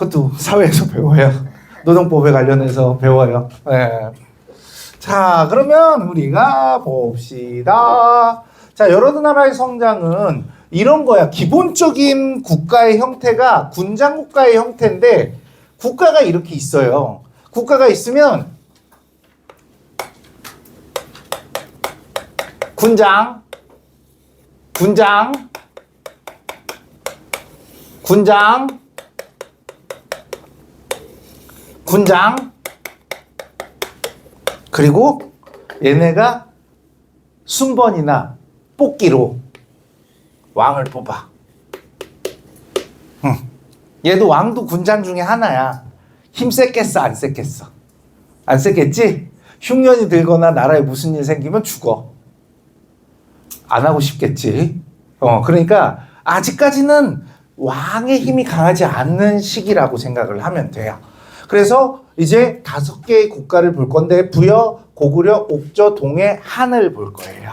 그것도 사회에서 배워요. 노동법에 관련해서 배워요. 네. 자, 그러면 우리가 봅시다. 자, 여러 나라의 성장은 이런 거야. 기본적인 국가의 형태가 군장 국가의 형태인데 국가가 이렇게 있어요. 국가가 있으면 군장, 그리고 얘네가 순번이나 뽑기로 왕을 뽑아. 얘도 왕도 군장 중에 하나야. 힘 셌겠어, 안 셌겠어? 안 셌겠지? 흉년이 들거나 나라에 무슨 일 생기면 죽어. 안 하고 싶겠지. 그러니까 아직까지는 왕의 힘이 강하지 않는 시기라고 생각을 하면 돼요. 그래서 이제 5개의 국가를 볼 건데 부여, 고구려, 옥저, 동해, 한을 볼 거예요.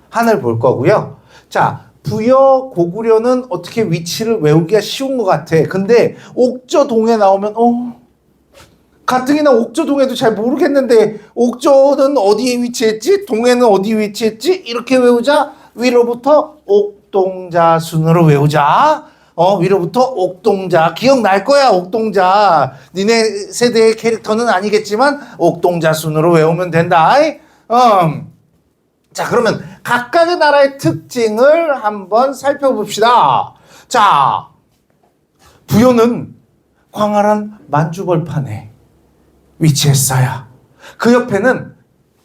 한을 볼 거고요. 자, 부여, 고구려는 어떻게 위치를 외우기가 쉬운 것 같아. 근데 옥저, 동해 나오면 가뜩이나 옥저, 동해도 잘 모르겠는데 옥저는 어디에 위치했지? 동해는 어디에 위치했지? 이렇게 외우자. 위로부터 옥동자 순으로 외우자. 위로부터 옥동자. 기억날 거야, 옥동자. 니네 세대의 캐릭터는 아니겠지만 옥동자 순으로 외우면 된다. 자, 그러면 각각의 나라의 특징을 한번 살펴봅시다. 자, 부여는 광활한 만주벌판에 위치했어요. 그 옆에는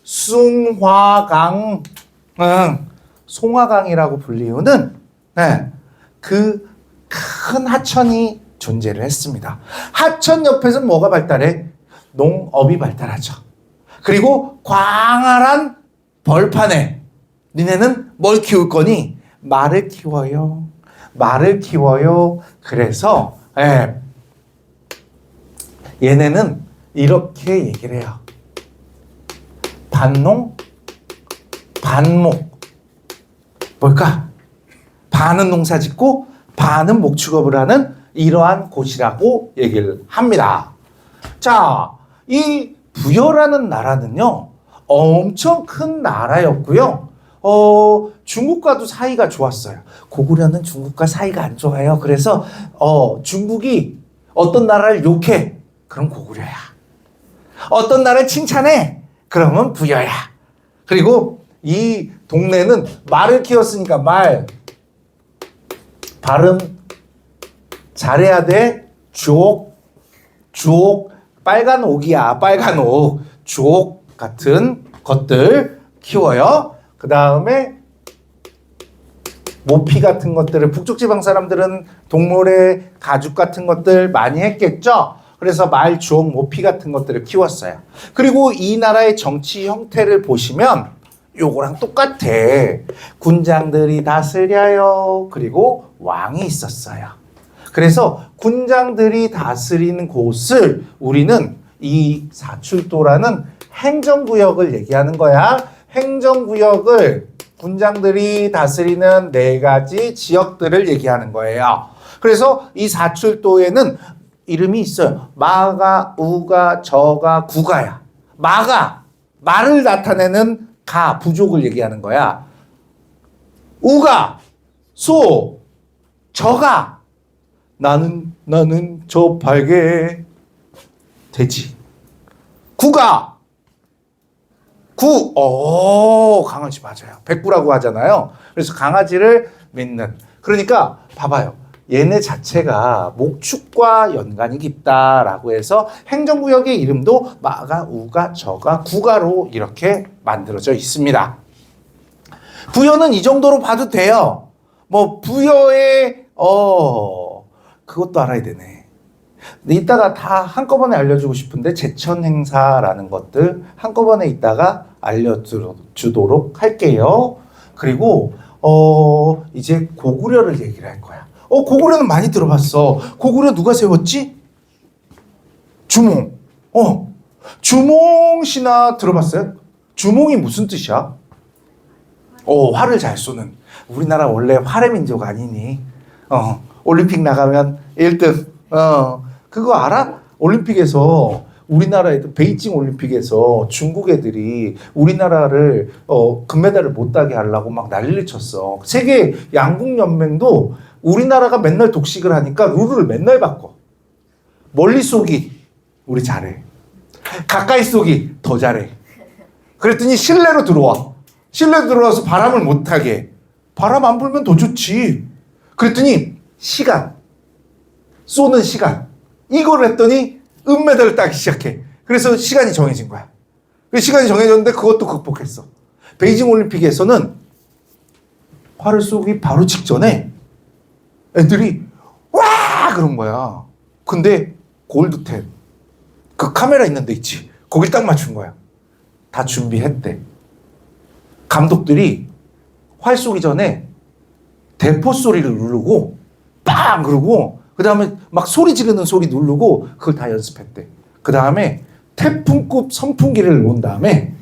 숭화강, 송화강이라고 불리우는 그 큰 하천이 존재를 했습니다. 하천 옆에서는 뭐가 발달해? 농업이 발달하죠. 그리고 광활한 벌판에 니네는 뭘 키울 거니? 말을 키워요. 말을 키워요. 그래서 얘네는 이렇게 얘기를 해요. 반농, 반목. 뭘까? 반은 농사 짓고 반은 목축업을 하는 이러한 곳이라고 얘기를 합니다. 자, 이 부여라는 나라는요, 엄청 큰 나라였고요. 중국과도 사이가 좋았어요. 고구려는 중국과 사이가 안 좋아요. 그래서 중국이 어떤 나라를 욕해? 그럼 고구려야. 어떤 나라를 칭찬해? 그러면 부여야. 그리고 이 동네는 말을 키웠으니까 발음 잘해야 돼. 주옥, 빨간 옥이야. 빨간 옥, 주옥 같은 것들 키워요. 그 다음에 모피 같은 것들을 북쪽 지방 사람들은 동물의 가죽 같은 것들 많이 했겠죠. 그래서 말, 주옥, 모피 같은 것들을 키웠어요. 그리고 이 나라의 정치 형태를 보시면 요거랑 똑같아. 군장들이 다스려요. 그리고 왕이 있었어요. 그래서 군장들이 다스리는 곳을 우리는 이 사출도라는 행정구역을 얘기하는 거야. 행정구역을 군장들이 다스리는 4가지 지역들을 얘기하는 거예요. 그래서 이 사출도에는 이름이 있어요. 마가, 우가, 저가, 구가야. 마가, 말을 나타내는 가, 부족을 얘기하는 거야. 우가, 소, 저가, 나는 저 발개, 돼지. 구가, 강아지 맞아요. 백구라고 하잖아요. 그래서 강아지를 믿는. 그러니까 봐봐요. 얘네 자체가 목축과 연관이 깊다라고 해서 행정구역의 이름도 마가, 우가, 저가, 구가로 이렇게 만들어져 있습니다. 부여는 이 정도로 봐도 돼요. 부여의 그것도 알아야 되네. 이따가 다 한꺼번에 알려주고 싶은데 제천 행사라는 것들 한꺼번에 이따가 알려주도록 할게요. 그리고 이제 고구려를 얘기를 할 거야. 고구려는 많이 들어봤어. 고구려 누가 세웠지? 주몽. 주몽신화 들어봤어요? 주몽이 무슨 뜻이야? 활을 잘 쏘는. 우리나라 원래 활의 민족 아니니? 올림픽 나가면 1등. 그거 알아? 올림픽에서 우리나라 애들 베이징 올림픽에서 중국 애들이 우리나라를 금메달을 못 따게 하려고 막 난리를 쳤어. 세계 양궁 연맹도 우리나라가 맨날 독식을 하니까 룰을 맨날 바꿔. 멀리 쏘기 우리 잘해. 가까이 쏘기 더 잘해. 그랬더니 실내로 들어와. 실내로 들어와서 바람을 못 타게. 바람 안 불면 더 좋지. 그랬더니 시간, 쏘는 시간 이걸 했더니 은메달을 따기 시작해. 그래서 시간이 정해진 거야. 그 시간이 정해졌는데 그것도 극복했어. 베이징 올림픽에서는 활을 쏘기 바로 직전에 애들이 와 그런 거야. 근데 골드10 그 카메라 있는 데 있지. 거길 딱 맞춘 거야. 다 준비했대. 감독들이 활 쏘기 전에 대포 소리를 누르고 빵 그러고 그 다음에 막 소리 지르는 소리 누르고 그걸 다 연습했대. 그 다음에 태풍급 선풍기를 놓은 다음에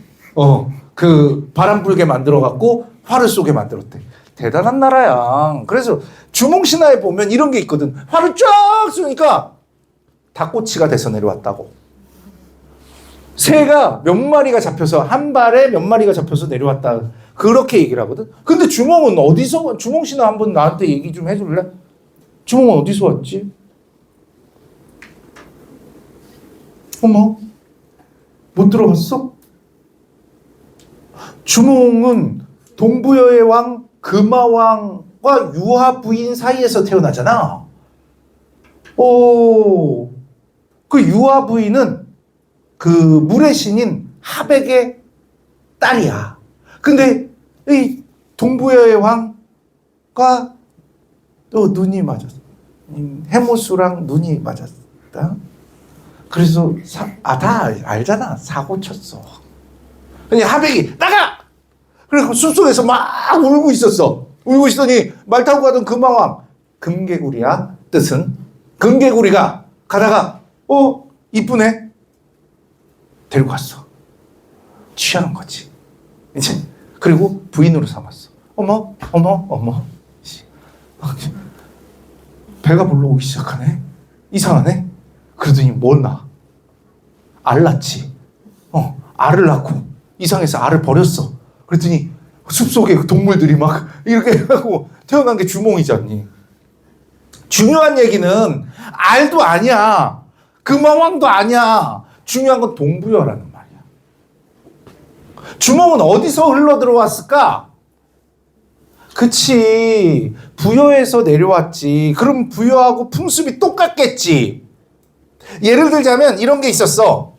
그 바람 불게 만들어 갖고 활을 쏘게 만들었대. 대단한 나라야. 그래서 주몽신화에 보면 이런 게 있거든. 활을 쫙 쏘니까 닭꼬치가 돼서 내려왔다고. 새가 몇 마리가 잡혀서 한 발에 몇 마리가 잡혀서 내려왔다. 그렇게 얘기를 하거든. 근데 주몽은 어디서 주몽신화 한번 나한테 얘기 좀 해줄래? 주몽은 어디서 왔지? 어머, 못 들어봤어? 주몽은 동부여의 왕 금화왕과 유화 부인 사이에서 태어나잖아. 그 유화 부인은 그 물의 신인 하백의 딸이야. 근데 이 동부여의 왕과 또 눈이 맞았어. 해모수랑 눈이 맞았다. 그래서 다 알잖아. 사고 쳤어. 근데 하백이 나가! 그래서 숲속에서 막 울고 있었어. 울고 있더니 말 타고 가던 금화왕 금개구리야. 뜻은 금개구리가 가다가 이쁘네. 데리고 갔어. 취하는 거지. 이제 그리고 부인으로 삼았어. 어머. 배가 불러오기 시작하네. 이상하네. 그러더니 뭘 낳아? 알 낳지. 알을 낳고 이상해서 알을 버렸어. 그랬더니 숲속에 동물들이 막 이렇게 하고 태어난 게 주몽이잖니. 중요한 얘기는 알도 아니야. 금화왕도 아니야. 중요한 건 동부여라는 말이야. 주몽은 어디서 흘러 들어왔을까? 그치. 부여에서 내려왔지. 그럼 부여하고 풍습이 똑같겠지. 예를 들자면 이런 게 있었어.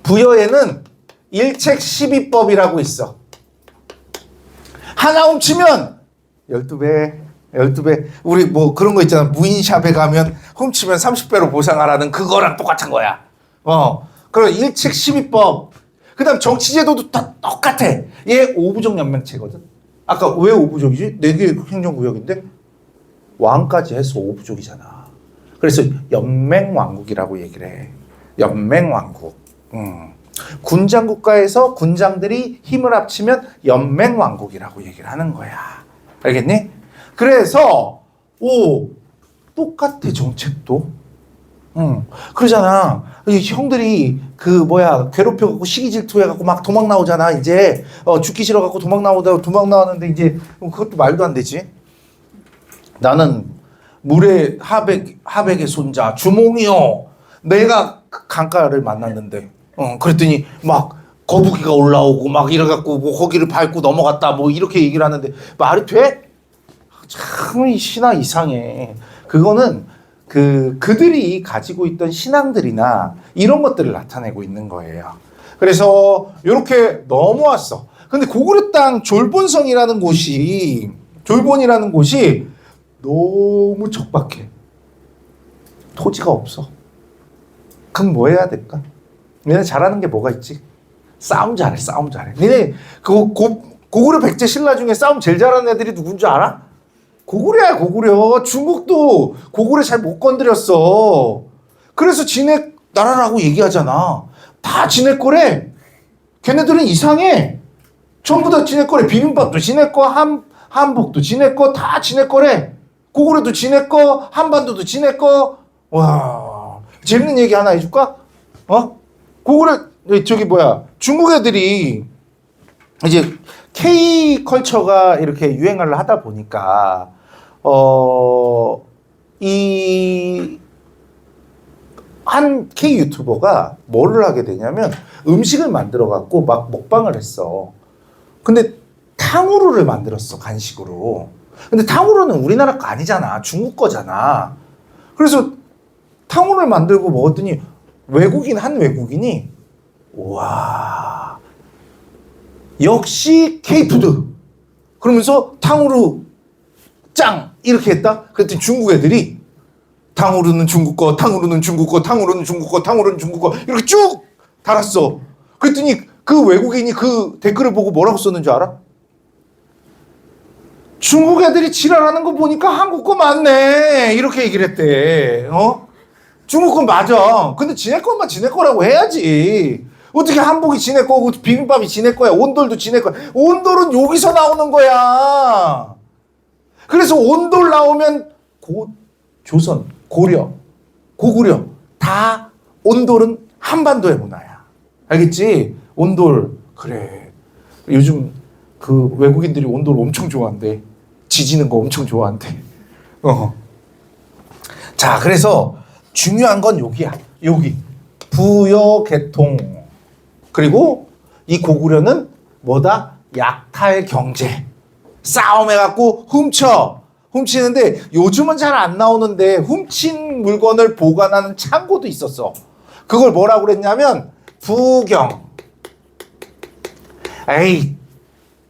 부여에는 일책 12법이라고 있어. 하나 훔치면 12배. 우리 뭐 그런 거 있잖아. 무인샵에 가면 훔치면 30배로 보상하라는 그거랑 똑같은 거야. 그럼 일책 12법. 그 다음 정치제도도 다 똑같아. 얘 5부족 연맹체거든. 아까 왜 5부족이지? 4개 행정구역인데 왕까지 해서 5부족이잖아. 그래서 연맹왕국이라고 얘기를 해. 연맹왕국. 군장국가에서 군장들이 힘을 합치면 연맹왕국이라고 얘기를 하는 거야. 알겠니? 그래서 똑같아 정책도. 그러잖아. 형들이 괴롭혀갖고 시기 질투해갖고 막 도망 나오잖아. 이제 죽기 싫어갖고 도망 나오는데 이제 그것도 말도 안 되지. 나는 물의 하백의 손자 주몽이요. 내가 강가를 만났는데 그랬더니 막 거북이가 올라오고 막 이래갖고 뭐 거기를 밟고 넘어갔다 뭐 이렇게 얘기를 하는데 말이 돼? 참 이 신화 이상해. 그거는 그들이 가지고 있던 신앙들이나 이런 것들을 나타내고 있는 거예요. 그래서 이렇게 넘어왔어. 근데 고구려 땅 졸본이라는 곳이 너무 척박해. 토지가 없어. 그럼 뭐 해야 될까? 얘네 잘하는 게 뭐가 있지? 싸움 잘해. 니네 고구려 백제 신라 중에 싸움 제일 잘하는 애들이 누군 줄 알아? 고구려야 고구려. 중국도 고구려 잘 못 건드렸어. 그래서 지네 나라라고 얘기하잖아. 다 지네 거래. 걔네들은 이상해. 전부 다 지네 거래. 비빔밥도 지네 거, 한복도 지네 거, 다 지네 거래. 고구려도 지네 거, 한반도도 지네 거, 와, 재밌는 얘기 하나 해줄까? 고구려, 저기 뭐야, 중국 애들이 이제 K 컬처가 이렇게 유행을 하다 보니까, 한 K 유튜버가 뭐를 하게 되냐면 음식을 만들어 갖고 막 먹방을 했어. 근데 탕후루를 만들었어, 간식으로. 근데 탕후루는 우리나라 거 아니잖아. 중국 거잖아. 그래서 탕후루를 만들고 먹었더니 한 외국인이 와, 역시 K푸드. 그러면서 탕후루 짱! 이렇게 했다? 그랬더니 중국 애들이 탕후루는 중국 거, 탕후루는 중국 거, 탕후루는 중국 거, 탕후루는 중국 거 이렇게 쭉 달았어. 그랬더니 그 외국인이 그 댓글을 보고 뭐라고 썼는 줄 알아? 중국 애들이 지랄하는 거 보니까 한국 거 맞네. 이렇게 얘기를 했대. 중국 건 맞아. 근데 지네 것만 지네 거라고 해야지. 어떻게 한복이 지네 거고 비빔밥이 지네 거야. 온돌도 지네 거야. 온돌은 여기서 나오는 거야. 그래서 온돌 나오면 조선, 고려, 고구려 다 온돌은 한반도의 문화야. 알겠지? 온돌. 그래. 요즘 그 외국인들이 온돌 엄청 좋아한대. 지지는 거 엄청 좋아한대. 자, 그래서 중요한 건 여기야. 여기. 부여 계통. 그리고 이 고구려는 뭐다? 약탈 경제. 싸움해갖고 훔치는데 요즘은 잘 안 나오는데 훔친 물건을 보관하는 창고도 있었어. 그걸 뭐라고 그랬냐면 부경. 에이,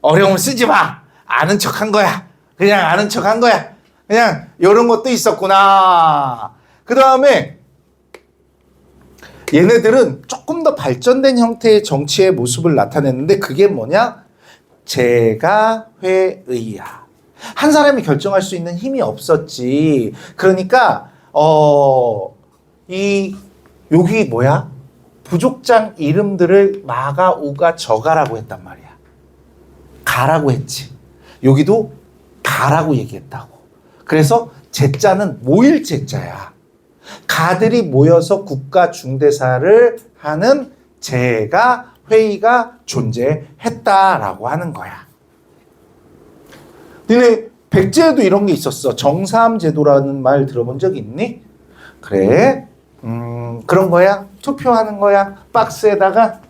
어려움 쓰지 마. 아는 척한 거야. 그냥 아는 척한 거야. 그냥 이런 것도 있었구나. 그 다음에 얘네들은 조금 더 발전된 형태의 정치의 모습을 나타냈는데 그게 뭐냐? 제가회의야. 한 사람이 결정할 수 있는 힘이 없었지. 그러니까 여기 뭐야? 부족장 이름들을 마가, 우가, 저가라고 했단 말이야. 가라고 했지. 여기도 가라고 얘기했다고. 그래서 제자는 모일 제자야. 가들이 모여서 국가 중대사를 하는 제가 회의가 존재했다라고 하는 거야. 너네 백제에도 이런 게 있었어. 정삼제도라는 말 들어본 적 있니? 그래. 그런 거야. 투표하는 거야. 박스에다가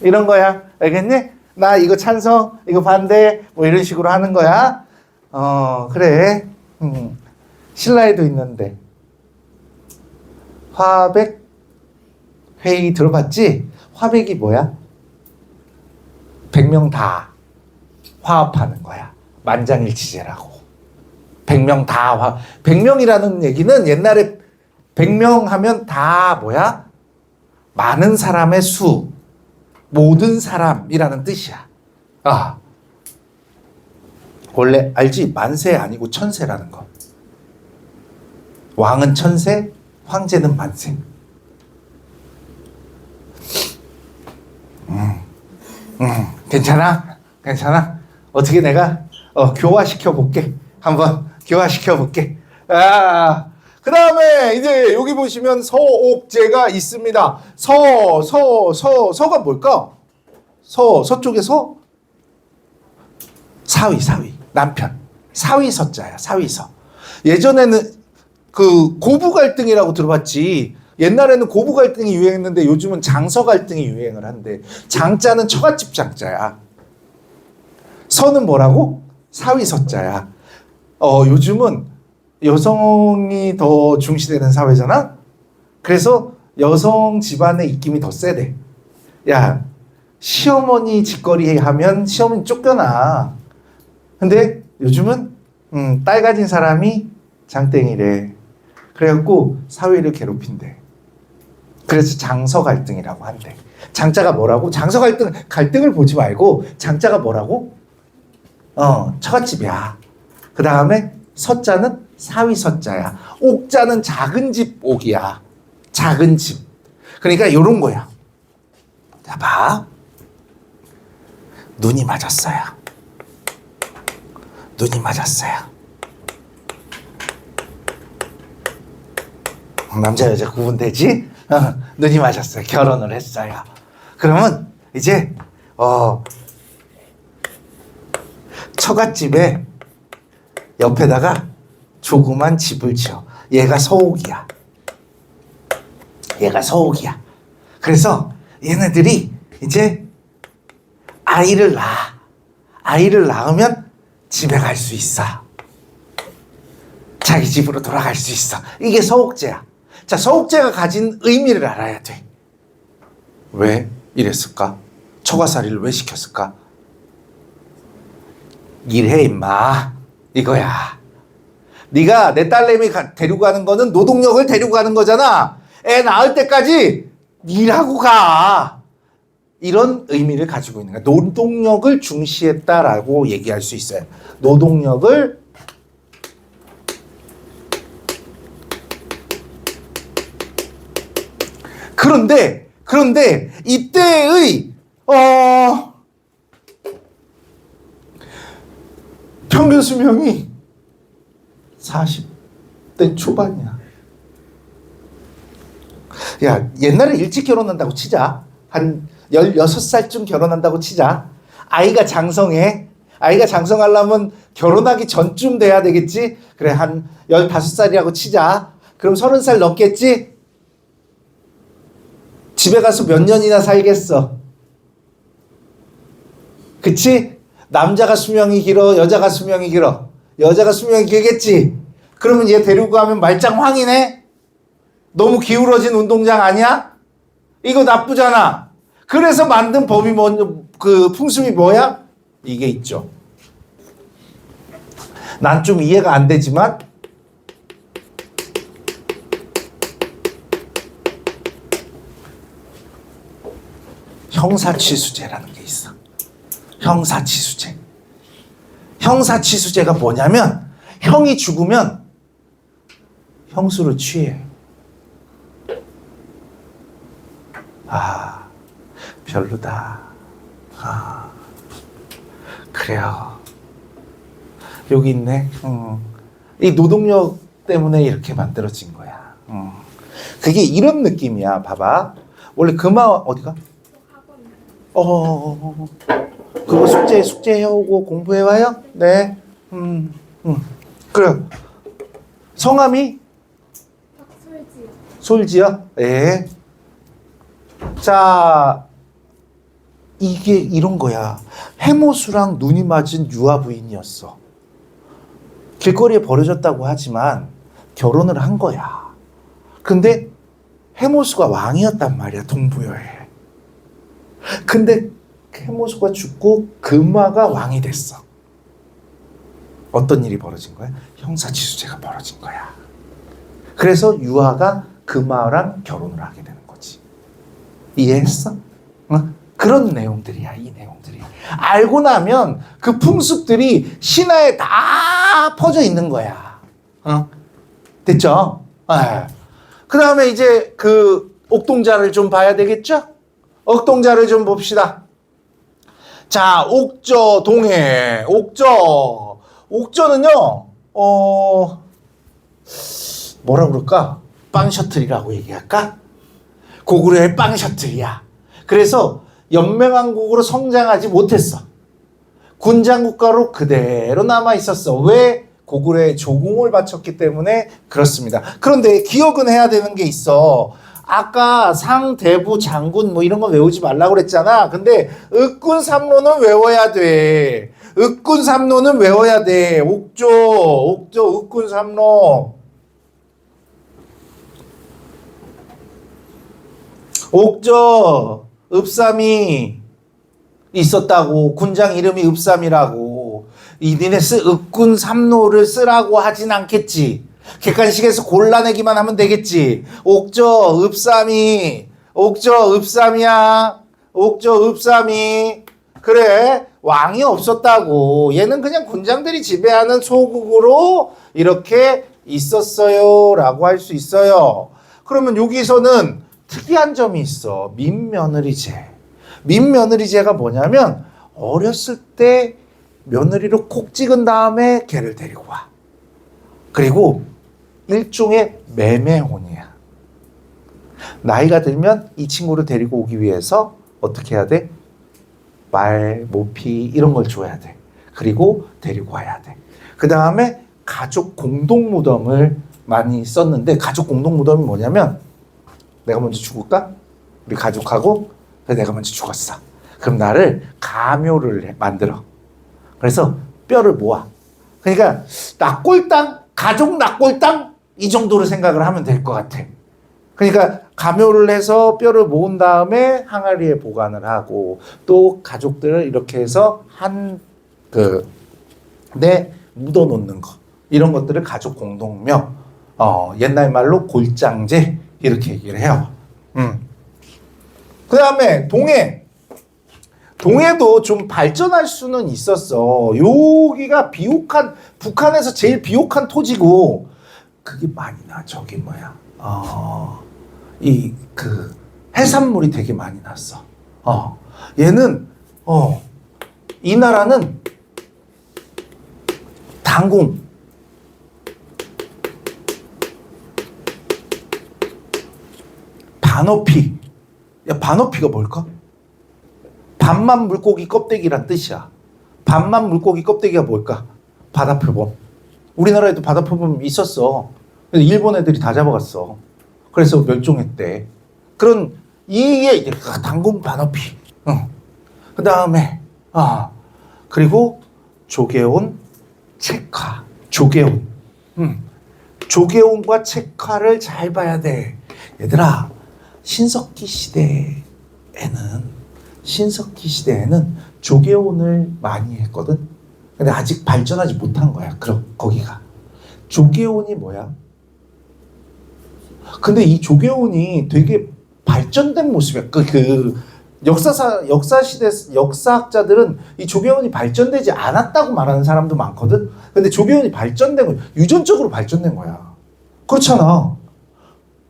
이런 거야. 알겠니? 나 이거 찬성, 이거 반대, 뭐 이런 식으로 하는 거야. 그래. 신라에도 있는데 화백 회의 들어봤지? 화백이 뭐야? 100명 다 화합하는 거야. 만장일치제라고. 100명 다 100명이라는 얘기는 옛날에 100명 하면 다 뭐야? 많은 사람의 수, 모든 사람이라는 뜻이야. 원래 알지? 만세 아니고 천세라는 거. 왕은 천세, 황제는 만세. 괜찮아? 괜찮아? 어떻게 내가 교화시켜 볼게. 한번 교화시켜 볼게. 그 다음에 이제 여기 보시면 서옥제가 있습니다. 서가 뭘까? 서쪽에 사위, 남편. 사위서자야, 사위서. 예전에는 그 고부 갈등이라고 들어봤지. 옛날에는 고부 갈등이 유행했는데 요즘은 장서 갈등이 유행을 한대. 장자는 처갓집 장자야. 서는 뭐라고? 사위서자야. 요즘은 여성이 더 중시되는 사회잖아? 그래서 여성 집안의 입김이 더 세대. 야, 시어머니 짓거리 하면 시어머니 쫓겨나. 근데 요즘은 딸 가진 사람이 장땡이래. 그래갖고 사위를 괴롭힌대. 그래서 장서 갈등이라고 한대. 장자가 뭐라고? 장서 갈등을 보지 말고 장자가 뭐라고? 처갓집이야. 그 다음에 서자는 사위서자야. 옥자는 작은 집 옥이야. 작은 집. 그러니까 이런 거야. 자, 봐. 눈이 맞았어요. 눈이 맞았어요. 남자 여자 구분되지? 눈이 맞았어요. 결혼을 했어요. 그러면 이제 처갓집에 옆에다가 조그만 집을 지어. 얘가 서옥이야. 얘가 서옥이야. 그래서 얘네들이 이제 아이를 낳아. 아이를 낳으면 집에 갈 수 있어. 자기 집으로 돌아갈 수 있어. 이게 서옥제야. 자, 서옥제가 가진 의미를 알아야 돼. 왜 이랬을까? 처가살이를 왜 시켰을까? 일해 임마 이거야. 네가 내 딸내미 데리고 가는 거는 노동력을 데리고 가는 거잖아. 애 낳을 때까지 일하고 가. 이런 의미를 가지고 있는 거야. 노동력을 중시했다라고 얘기할 수 있어요. 노동력을 그런데 이때의 평균 수명이 40대 초반이야. 야, 옛날에 일찍 결혼한다고 치자. 한 16살쯤 결혼한다고 치자. 아이가 장성해. 아이가 장성하려면 결혼하기 전쯤 돼야 되겠지? 그래, 한 15살이라고 치자. 그럼 30살 넘겠지? 집에 가서 몇 년이나 살겠어. 그치? 남자가 수명이 길어, 여자가 수명이 길어. 여자가 수명이 길겠지? 그러면 얘 데리고 가면 말짱황이네? 너무 기울어진 운동장 아니야? 이거 나쁘잖아. 그래서 만든 법이 그 풍습이 뭐야? 이게 있죠. 난 좀 이해가 안 되지만 형사취수제라는 게 있어. 형사취수제. 형사취수제가 뭐냐면 형이 죽으면 형수를 취해. 별로다. 그래요. 여기 있네. 이 노동력 때문에 이렇게 만들어진 거야. 그게 이런 느낌이야. 봐봐. 원래 금화 어디가? 그거 숙제 해오고 공부해와요? 네. 그래. 성함이? 솔지요? 네. 자, 이게 이런 거야. 해모수랑 눈이 맞은 유아 부인이었어. 길거리에 버려졌다고 하지만 결혼을 한 거야. 근데 해모수가 왕이었단 말이야, 동부여에. 근데 해모수가 죽고 금화가 왕이 됐어. 어떤 일이 벌어진 거야? 형사취수제가 벌어진 거야. 그래서 유아가 금화랑 결혼을 하게 되는 거지. 이해했어? 그런 내용들이야, 이 내용들이. 알고 나면 그 풍습들이 신화에 다 퍼져 있는 거야. 됐죠? 그 다음에 이제 그 옥동자를 좀 봐야 되겠죠? 옥동자를 좀 봅시다. 자, 옥저, 동해, 옥저. 옥저는요, 뭐라 그럴까? 빵 셔틀이라고 얘기할까? 고구려의 빵 셔틀이야. 그래서 연맹왕국으로 성장하지 못했어. 군장국가로 그대로 남아 있었어. 왜? 고구려에 조공을 바쳤기 때문에 그렇습니다. 그런데 기억은 해야 되는 게 있어. 아까 상, 대부, 장군 뭐 이런 거 외우지 말라고 그랬잖아. 근데 읍군 삼로는 외워야 돼. 읍군 삼로는 외워야 돼. 옥조, 읍군 삼로. 옥저, 읍삼이 있었다고. 군장 이름이 읍삼이라고. 니네 읍군 삼로를 쓰라고 하진 않겠지. 객관식에서 골라내기만 하면 되겠지. 옥저, 읍삼이. 옥저, 읍삼이야. 옥저, 읍삼이. 그래, 왕이 없었다고. 얘는 그냥 군장들이 지배하는 소국으로 이렇게 있었어요 라고 할 수 있어요. 그러면 여기서는 특이한 점이 있어. 민며느리제. 민며느리제가 뭐냐면 어렸을 때 며느리로 콕 찍은 다음에 걔를 데리고 와. 그리고 일종의 매매혼이야. 나이가 들면 이 친구를 데리고 오기 위해서 어떻게 해야 돼? 말, 모피 이런 걸 줘야 돼. 그리고 데리고 와야 돼. 그 다음에 가족 공동 무덤을 많이 썼는데, 가족 공동 무덤이 뭐냐면 내가 먼저 죽을까? 우리 가족하고 내가 먼저 죽었어. 그럼 나를 가묘를 만들어. 그래서 뼈를 모아. 그러니까 낙골당, 가족 낙골당 이 정도로 생각을 하면 될 것 같아. 그러니까 가묘를 해서 뼈를 모은 다음에 항아리에 보관을 하고, 또 가족들을 이렇게 해서 내 묻어 놓는 거, 이런 것들을 가족 공동묘, 옛날 말로 골장제 이렇게 얘기를 해요. 그 다음에 동해도 좀 발전할 수는 있었어. 여기가 비옥한, 북한에서 제일 비옥한 토지고, 그게 많이 나. 저기 뭐야, 해산물이 되게 많이 났어. 얘는, 이 나라는 당공, 반어피. 야, 반어피가 뭘까? 반만 물고기 껍데기란 뜻이야. 반만 물고기 껍데기가 뭘까? 바다표범. 우리나라에도 바다표범 있었어. 일본 애들이 다 잡아갔어. 그래서 멸종했대. 그런 이게 당공 반어피. 그 다음에 그리고 조개온, 책화. 조개온. 조개온과 책화를 잘 봐야 돼. 얘들아, 신석기 시대에는 조개온을 많이 했거든. 근데 아직 발전하지 못한 거야. 거기가. 조개온이 뭐야? 근데 이 조개온이 되게 발전된 모습이야. 역사학자들은 이 조개온이 발전되지 않았다고 말하는 사람도 많거든. 근데 조개온이 발전된 거, 유전적으로 발전된 거야. 그렇잖아.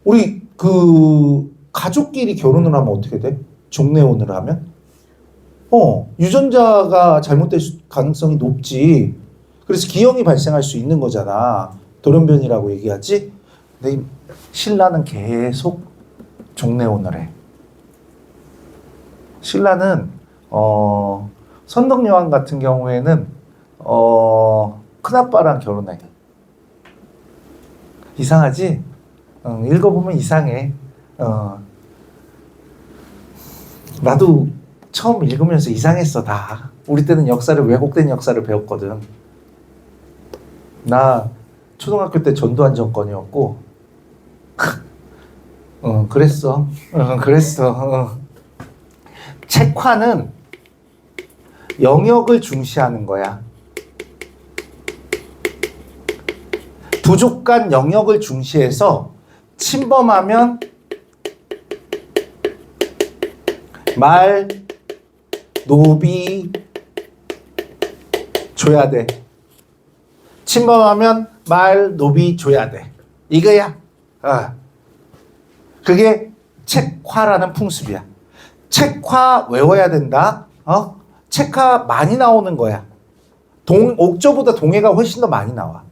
우리 가족끼리 결혼을 하면 어떻게 돼? 종례혼을 하면? 유전자가 잘못될 가능성이 높지. 그래서 기형이 발생할 수 있는 거잖아. 돌연변이라고 얘기하지. 근데 신라는 계속 종례혼을 해. 신라는 선덕여왕 같은 경우에는 큰아빠랑 결혼해. 이상하지? 읽어보면 이상해. 나도 처음 읽으면서 이상했어. 다 우리 때는 역사를, 왜곡된 역사를 배웠거든. 나 초등학교 때 전두환 정권이었고 그랬어. 책화는 영역을 중시하는 거야. 부족 간 영역을 중시해서 침범하면 말, 노비 줘야 돼. 침범하면 말, 노비 줘야 돼. 이거야. 그게 책화라는 풍습이야. 책화 외워야 된다. 책화 많이 나오는 거야. 옥조보다 동해가 훨씬 더 많이 나와.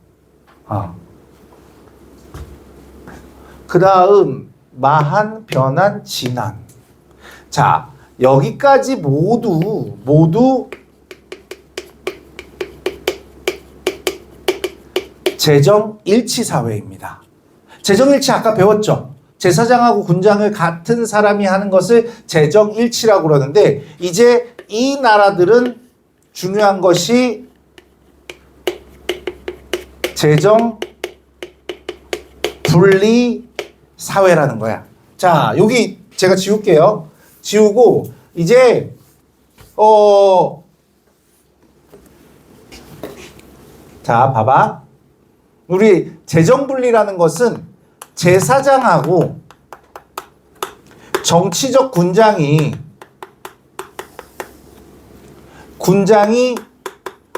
그 다음 마한, 변한, 진한. 자, 여기까지 모두 재정일치 사회입니다. 재정일치 아까 배웠죠? 제사장하고 군장을 같은 사람이 하는 것을 재정일치라고 그러는데, 이제 이 나라들은 중요한 것이 재정 분리 사회라는 거야. 자, 여기 제가 지울게요. 지우고 이제 자, 봐봐. 우리 재정 분리라는 것은 제사장하고 정치적 군장이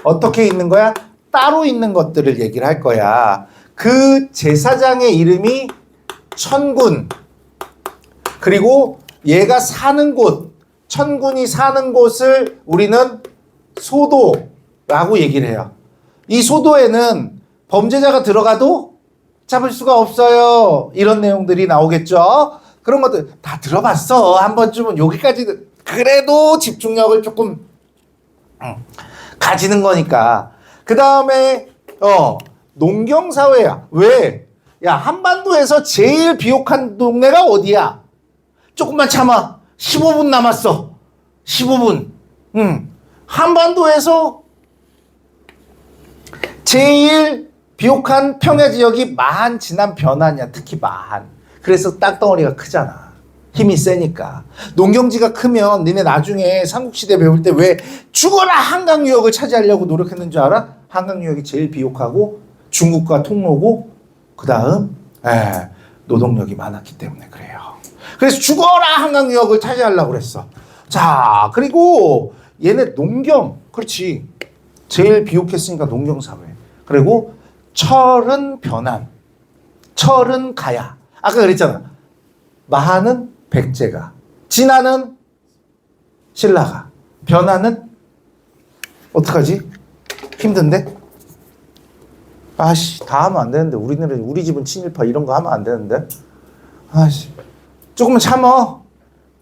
어떻게 있는 거야? 따로 있는 것들을 얘기를 할 거야. 그 제사장의 이름이 천군, 그리고 얘가 사는 곳, 천군이 사는 곳을 우리는 소도라고 얘기를 해요. 이 소도에는 범죄자가 들어가도 잡을 수가 없어요. 이런 내용들이 나오겠죠. 그런 것들 다 들어봤어. 한 번쯤은 여기까지 그래도 집중력을 조금 가지는 거니까. 그 다음에 농경사회야. 왜? 야, 한반도에서 제일 비옥한 동네가 어디야? 조금만 참아. 15분 남았어. 15분. 한반도에서 제일 비옥한 평야 지역이 마한 진안 변안이야. 특히 마한. 그래서 땅덩어리가 크잖아. 힘이 세니까. 농경지가 크면 니네 나중에 삼국시대 배울 때 왜 죽어라 한강유역을 차지하려고 노력했는 줄 알아? 한강유역이 제일 비옥하고 중국과 통로고 그 다음 노동력이 많았기 때문에 그래요. 그래서 죽어라 한강유역을 차지하려고 그랬어. 자, 그리고 얘네 농경. 그렇지. 제일 비옥했으니까 농경사회. 그리고 철은 변한. 철은 가야. 아까 그랬잖아. 마하는 백제가. 진안은 신라가. 변화는 어떡하지? 힘든데? 아씨, 다 하면 안 되는데. 우리 집은 친일파 이런 거 하면 안 되는데. 아씨, 조금만 참어.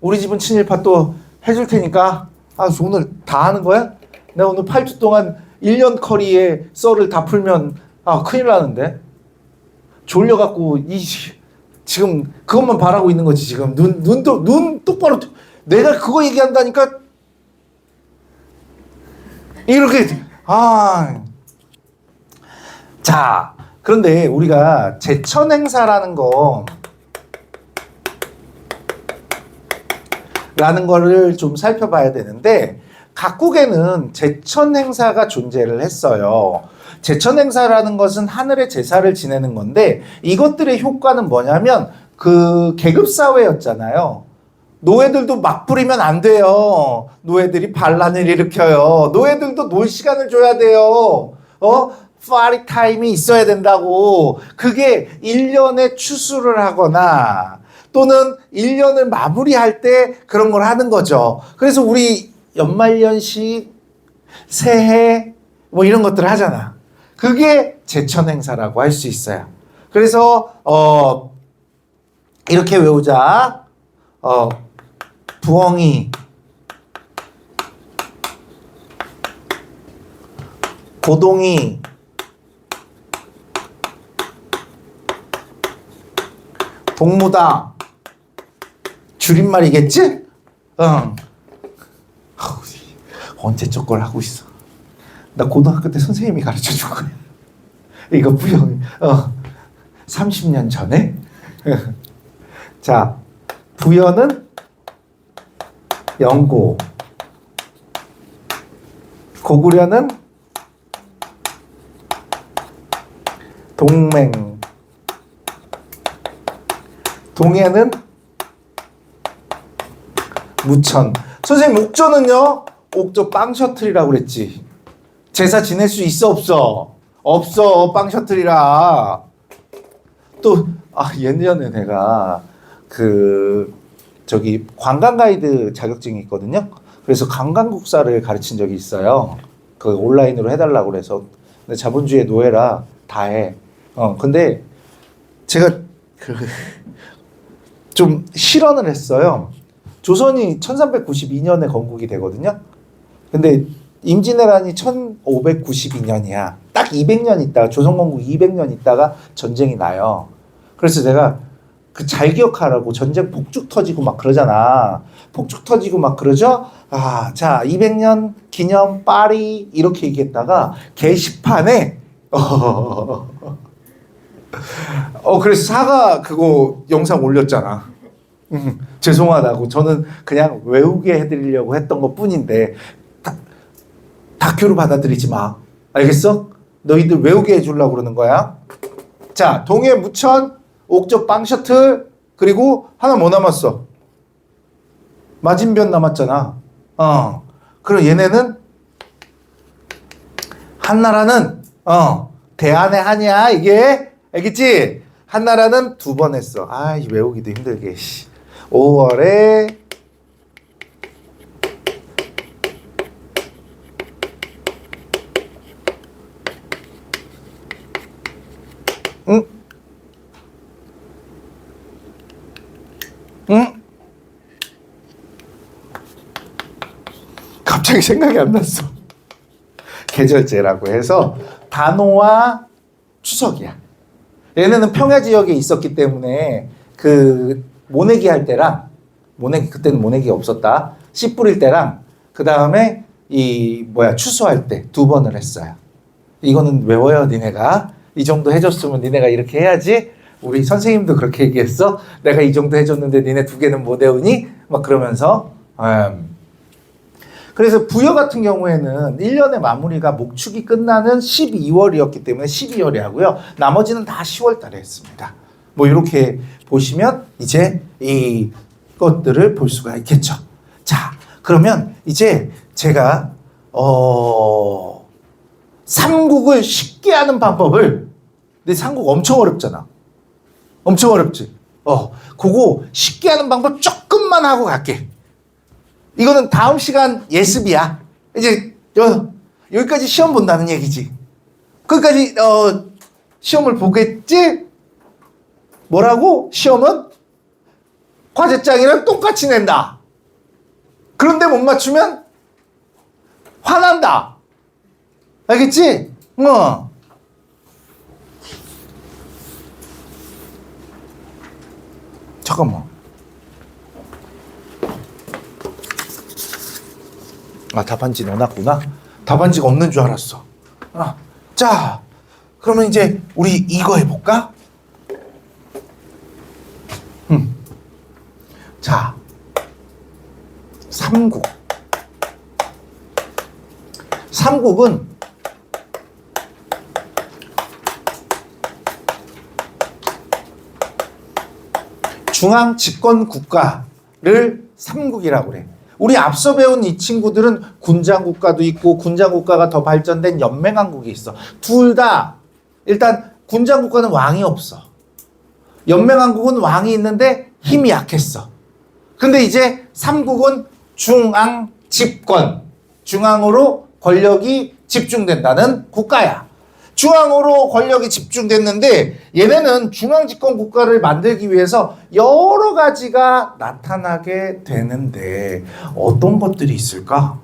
우리 집은 친일파 또 해줄 테니까. 아, 오늘 다 하는 거야? 내가 오늘 8주 동안 1년 커리에 썰을 다 풀면 큰일 나는데. 졸려갖고 지금 그것만 바라고 있는 거지. 지금 눈 똑바로. 내가 그거 얘기한다니까. 이렇게. 자, 그런데 우리가 제천 행사라는 거를 좀 살펴봐야 되는데, 각국에는 제천 행사가 존재를 했어요. 제천 행사라는 것은 하늘의 제사를 지내는 건데, 이것들의 효과는 뭐냐면 그 계급 사회였잖아요. 노예들도 막 부리면 안 돼요. 노예들이 반란을 일으켜요. 노예들도 놀 시간을 줘야 돼요. 파리 타임이 있어야 된다고. 그게 1년에 추수를 하거나 또는 1년을 마무리할 때 그런 걸 하는 거죠. 그래서 우리 연말연시, 새해 뭐 이런 것들을 하잖아. 그게 제천 행사라고 할 수 있어요. 그래서 이렇게 외우자. 부엉이, 고동이, 동무다. 줄임말이겠지? 언제적 걸 하고 있어. 나 고등학교 때 선생님이 가르쳐 준 거야. 이거 부영 30년 전에. 자, 부여는 연고, 고구려는 동맹, 동해는 무천. 선생님, 옥저는요? 옥저 빵 셔틀이라고 그랬지. 제사 지낼 수 있어 없어? 없어. 빵 셔틀이라. 또 예전에 내가 관광 가이드 자격증이 있거든요. 그래서 관광국사를 가르친 적이 있어요. 그 온라인으로 해달라고 그래서. 근데 자본주의 노예라 다 해. 근데 제가 좀 실언을 했어요. 조선이 1392년에 건국이 되거든요. 근데 임진왜란이 1592년이야. 딱 200년 있다가, 조선 건국 200년 있다가 전쟁이 나요. 그래서 내가 잘 기억하라고, 전쟁 폭죽 터지고 막 그러잖아. 폭죽 터지고 막 그러죠? 자, 200년 기념 파리 이렇게 얘기했다가 게시판에 그래서 사과 그거 영상 올렸잖아. 죄송하다고. 저는 그냥 외우게 해드리려고 했던 것 뿐인데 다큐로 받아들이지 마. 알겠어? 너희들 외우게 해주려고 그러는 거야. 자, 동해 무천, 옥저 빵 셔틀, 그리고 하나 뭐 남았어? 마진변 남았잖아. 그럼 얘네는 한나라는 대한의 한이야 이게. 알겠지? 한나라는 2번 했어. 외우기도 힘들게. 5월에 갑자기 생각이 안 났어. 계절제라고 해서 단오와 추석이야. 얘네는 평야 지역에 있었기 때문에 그 모내기 할 때랑 그때는 모내기가 없었다. 씨 뿌릴 때랑 그 다음에 추수할 때 2번을 했어요. 이거는 외워요, 니네가. 이 정도 해줬으면 니네가 이렇게 해야지. 우리 선생님도 그렇게 얘기했어. 내가 이 정도 해줬는데 니네 2개는 못 외우니? 막 그러면서. 그래서 부여 같은 경우에는 1년의 마무리가 목축이 끝나는 12월이었기 때문에 12월에 하고요. 나머지는 다 10월 달에 했습니다. 뭐 이렇게 보시면 이제 이 것들을 볼 수가 있겠죠. 자, 그러면 이제 제가 삼국을 쉽게 하는 방법을, 근데 삼국 엄청 어렵잖아. 엄청 어렵지. 그거 쉽게 하는 방법 조금만 하고 갈게. 이거는 다음 시간 예습이야. 이제 여기까지 시험 본다는 얘기지. 끝까지 시험을 보겠지? 뭐라고? 시험은 과제장이랑 똑같이 낸다. 그런데 못 맞추면 화난다. 알겠지? 잠깐만. 답안지 넣어놨구나. 답안지가 없는 줄 알았어. 자, 그러면 이제 우리 이거 해볼까? 자, 삼국. 삼국은 중앙 집권 국가를 삼국이라고 그래. 우리 앞서 배운 이 친구들은 군장국가도 있고 군장국가가 더 발전된 연맹왕국이 있어. 둘 다 일단 군장국가는 왕이 없어. 연맹왕국은 왕이 있는데 힘이 약했어. 근데 이제 삼국은 중앙 집권, 중앙으로 권력이 집중된다는 국가야. 중앙으로 권력이 집중됐는데 얘네는 중앙 집권 국가를 만들기 위해서 여러 가지가 나타나게 되는데 어떤 것들이 있을까?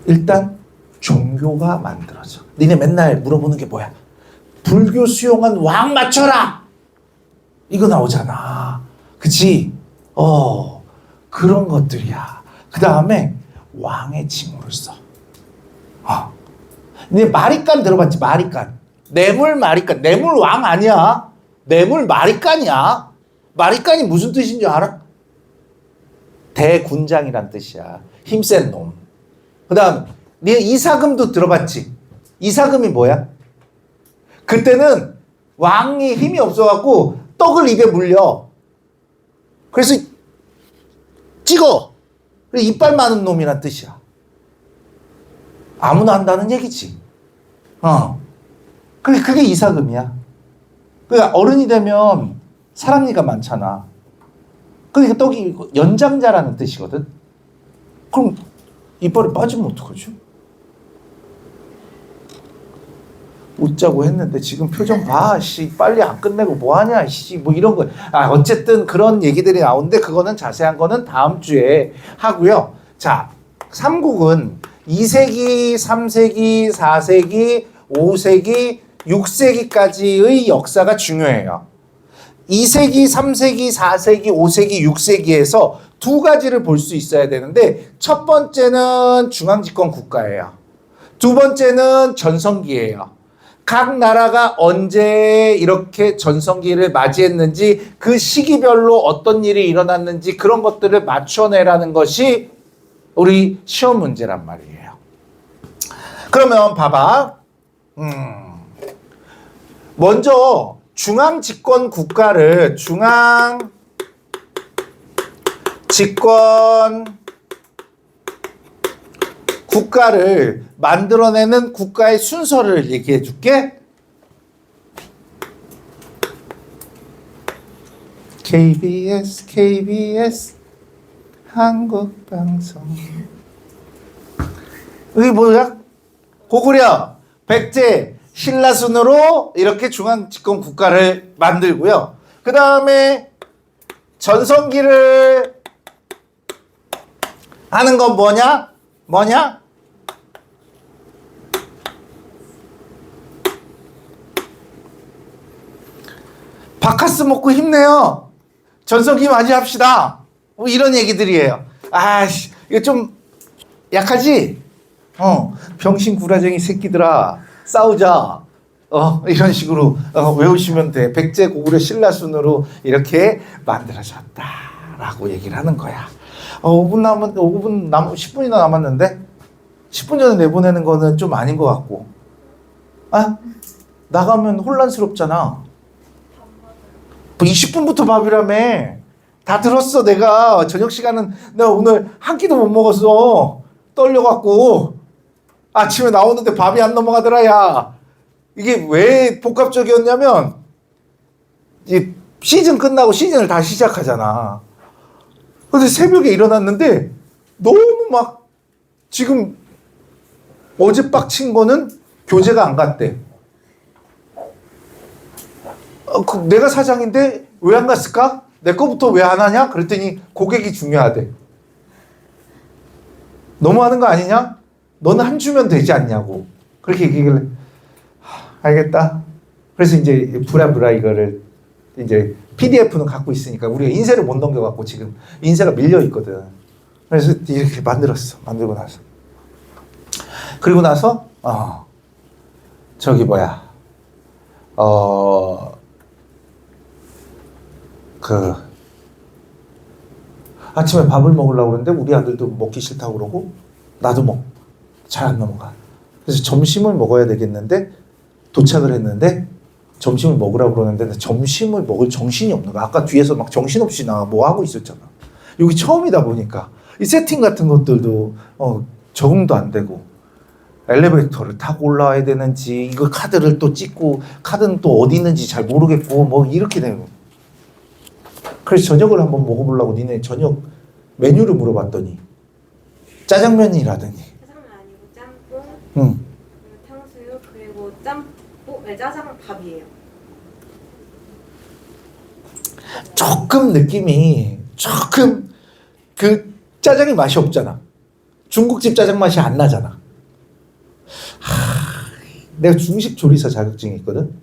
일단 종교가 만들어져. 니네 맨날 물어보는 게 뭐야? 불교 수용한 왕 맞춰라! 이거 나오잖아. 그치? 그런 것들이야. 그 다음에 왕의 징후를 써. 근데 마리깐 들어봤지? 마리깐. 뇌물 마리깐. 뇌물 왕 아니야. 뇌물 마리깐이야. 마리깐이 무슨 뜻인 줄 알아? 대군장이란 뜻이야. 힘센 놈. 그 다음 네 이사금도 들어봤지? 이사금이 뭐야? 그때는 왕이 힘이 없어갖고 떡을 입에 물려. 그래서 찍어. 그래서 이빨 많은 놈이란 뜻이야. 아무나 한다는 얘기지. 그게 이사금이야. 그러니까 어른이 되면 사랑니가 많잖아. 그러니까 떡이 연장자라는 뜻이거든. 그럼 이빨이 빠지면 어떡하지? 웃자고 했는데 지금 표정 봐. 빨리 안 끝내고 뭐하냐. 뭐 이런 거. 어쨌든 그런 얘기들이 나오는데 그거는 자세한 거는 다음 주에 하고요. 자, 삼국은 2세기, 3세기, 4세기, 5세기, 6세기까지의 역사가 중요해요. 2세기, 3세기, 4세기, 5세기, 6세기에서 두 가지를 볼 수 있어야 되는데 첫 번째는 중앙집권 국가예요. 두 번째는 전성기예요. 각 나라가 언제 이렇게 전성기를 맞이했는지 그 시기별로 어떤 일이 일어났는지 그런 것들을 맞춰내라는 것이 우리 시험 문제란 말이에요. 그러면 봐봐. 먼저 중앙 집권 국가를 만들어내는 국가의 순서를 얘기해 줄게. KBS 한국방송. 여기 뭐야? 고구려, 백제, 신라순으로 이렇게 중앙 집권 국가를 만들고요. 그 다음에 전성기를 하는 건 뭐냐? 뭐냐? 바카스 먹고 힘내요. 전성기 맞이합시다. 뭐 이런 얘기들이에요. 아씨, 이거 좀 약하지? 병신구라쟁이 새끼들아, 싸우자. 이런 식으로 외우시면 돼. 백제 고구려 신라순으로 이렇게 만들어졌다라고 얘기를 하는 거야. 10분이나 남았는데 10분 전에 내보내는 거는 좀 아닌 것 같고. 나가면 혼란스럽잖아. 20분부터 밥이라며. 다 들었어. 내가 저녁 시간은 내가 오늘 한 끼도 못 먹었어. 떨려갖고 아침에 나오는데 밥이 안 넘어가더라. 야, 이게 왜 복합적이었냐면 이 시즌 끝나고 시즌을 다시 시작하잖아. 근데 새벽에 일어났는데 너무 막 지금 어제 빡친 거는 교재가 안 갔대. 내가 사장인데 왜 안 갔을까? 내 거부터 왜 안 하냐? 그랬더니 고객이 중요하대. 너무하는 거 아니냐? 너는 한 주면 되지 않냐고. 그렇게 얘기를 알겠다. 그래서 이제 부랴부랴 이거를 이제 PDF는 갖고 있으니까 우리가 인쇄를 못 넘겨갖고 지금 인쇄가 밀려 있거든. 그래서 이렇게 만들었어. 만들고 나서. 그리고 나서 저기 뭐야 아침에 밥을 먹으려고 그러는데 우리 아들도 먹기 싫다고 그러고 나도 잘 안 넘어가. 그래서 점심을 먹어야 되겠는데 도착을 했는데 점심을 먹으라고 그러는데 점심을 먹을 정신이 없는 거야. 아까 뒤에서 막 정신없이 나 뭐 하고 있었잖아. 여기 처음이다 보니까 이 세팅 같은 것들도 적응도 안 되고 엘리베이터를 타고 올라와야 되는지 이거 카드를 또 찍고 카드는 또 어디 있는지 잘 모르겠고 뭐 이렇게 되고. 그래서 저녁을 한번 먹어보려고 니네 저녁 메뉴를 물어봤더니 짜장면이라더니 짜장면 아니고 짬뽕, 응. 그리고 탕수육, 그리고 짜장 밥이에요. 조금 느낌이 조금 그 짜장이 맛이 없잖아. 중국집 짜장 맛이 안 나잖아. 내가 중식 조리사 자격증이 있거든.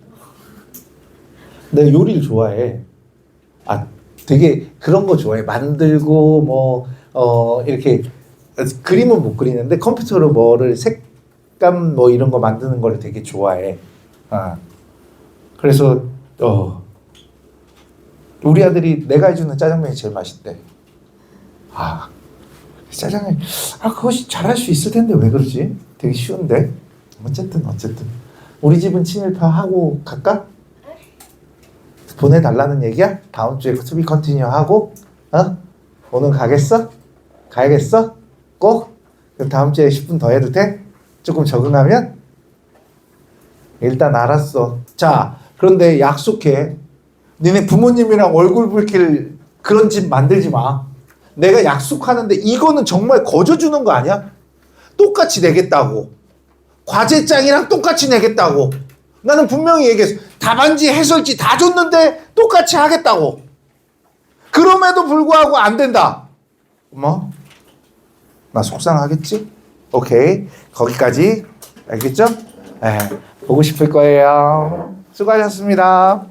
내가 요리를 좋아해. 되게 그런 거 좋아해. 만들고 이렇게 그림은 못 그리는데 컴퓨터로 뭐를 색감 뭐 이런 거 만드는 걸 되게 좋아해. 그래서 우리 아들이 내가 해주는 짜장면이 제일 맛있대. 짜장면 그것이 잘할 수 있을 텐데 왜 그러지? 되게 쉬운데. 어쨌든 우리 집은 친일파 하고 갈까? 보내달라는 얘기야? 다음 주에 투비 컨티뉴 하고 오늘 가겠어? 가야겠어? 꼭? 그럼 다음 주에 10분 더 해도 돼? 조금 적응하면? 일단 알았어. 자, 그런데 약속해. 니네 부모님이랑 얼굴 붉힐 그런 집 만들지 마. 내가 약속하는데 이거는 정말 거저주는 거 아니야? 똑같이 내겠다고. 과제장이랑 똑같이 내겠다고. 나는 분명히 얘기했어. 답안지 해설지 다 줬는데 똑같이 하겠다고. 그럼에도 불구하고 안 된다. 나 속상하겠지? 오케이. 거기까지. 알겠죠? 보고 싶을 거예요. 수고하셨습니다.